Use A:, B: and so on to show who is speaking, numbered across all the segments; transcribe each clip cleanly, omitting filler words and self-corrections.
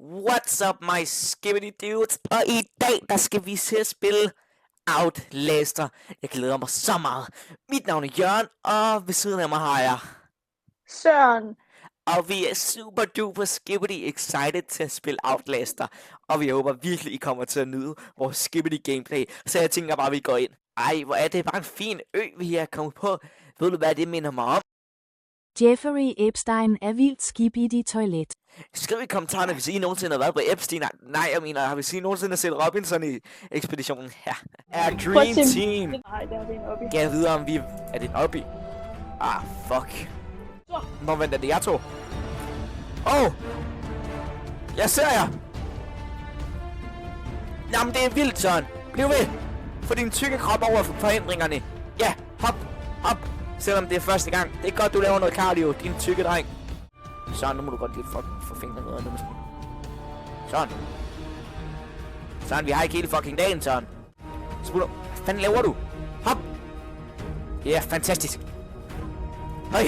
A: What's up, my skibbity dudes? Og i dag, der skal vi se at spille Outlaster. Jeg glæder mig så meget. Mit navn er Jørgen, og ved siden af mig har jeg
B: Søren.
A: Og vi er super duper skibbity excited til at spille Outlaster. Og vi håber virkelig, I kommer til at nyde vores skibbity gameplay. Så jeg tænker bare, vi går ind. Ej, hvor er det bare en fin ø, vi er kommet på. Ved du, hvad det minder mig om?
C: Jeffrey Epstein er vildt skibbity toilet.
A: Skriv i kommentarerne, hvis I nogensinde har været på Epstein. Nej, jeg mener, hvis I nogensinde har set Robinson i ekspeditionen her. Er Dream Team.
B: Nej, det er en oppe.
A: Jeg ved om vi... Er det en oppe? Ah, fuck. Nå, vent, er det jeg to? Jeg ser jer! Jamen, det er vildt, Søren. Bliv ved. Få din tykke krop over for forhindringerne. Ja, hop. Selvom det er første gang. Det er godt, du laver noget cardio, din tykke dreng. Søren, nu må du godt lige få fingrene noget af det. Søren, vi har ikke hele fucking dagen, Søren. Hvad fanden laver du? Hop! Ja, fantastisk. Høj!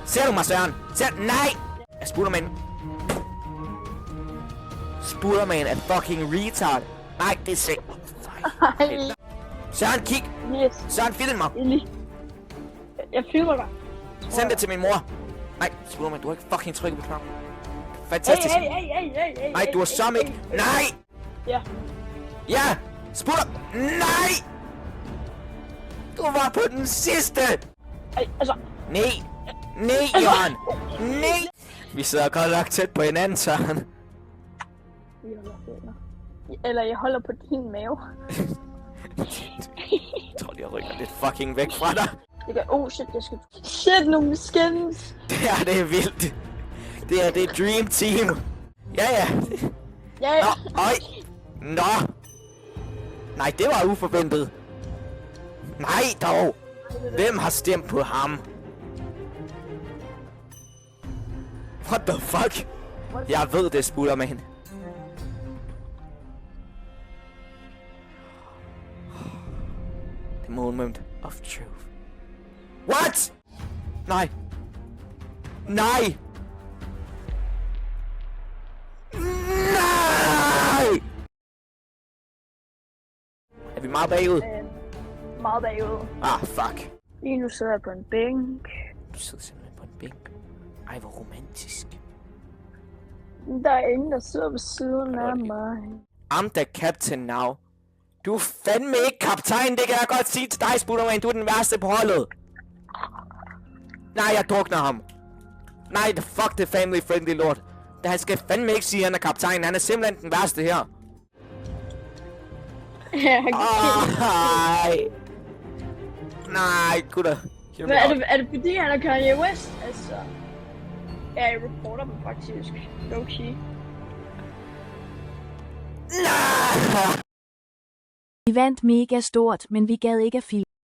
A: Ser du mig, Søren? Nej! Spooderman er fucking retard. Nej, det er sick. Søren, kig!
B: Yes.
A: Søren, film mig!
B: Jeg filmer dig.
A: Send det til min mor. Nej, Spooderman, du har ikke fucking trykket på knappen. Fantastisk.
B: Hey.
A: Nej, du har som ikke. Nej! Ja! Spooder! Nej! Du var på den sidste! Nej, Jørgen! Nej! Vi sidder godt nok tæt på hinanden, Søren.
B: Eller jeg holder på din mave.
A: Jeg tror, jeg rykker lidt fucking væk fra dig.
B: Shit, nogle skins!
A: Det er vildt. Det er Dream Team. Ja. Nå. Nej, det var uforventet. Nej dog. Hvem har stemt på ham? What the fuck? Jeg ved det, Spooderman. The moment of truth. What? Nej. Nej! Er vi meget bagud?
B: Meget bagud.
A: Ah, fuck.
B: Lige nu sidder jeg på en bænk.
A: Du sidder simpelthen på en bænk. Ej, hvor romantisk.
B: Der er ingen, der sidder ved siden af mig.
A: I'm the captain now. Du er fandme ikke kaptajn, det kan jeg godt sige til dig, Spooderman. Du er den værste på holdet. Nej, jeg drukner ham. Nej, fuck the family friendly lord. Han skal fandme ikke sige, at han er kaptajn. Han er simpelthen den værste her. Nej, gutter.
B: Er det fordi, han er Kanye West? Altså... Ja, jeg reporter dem faktisk. Low-key.
C: Vi vandt mega stort, men vi gad ikke at filme.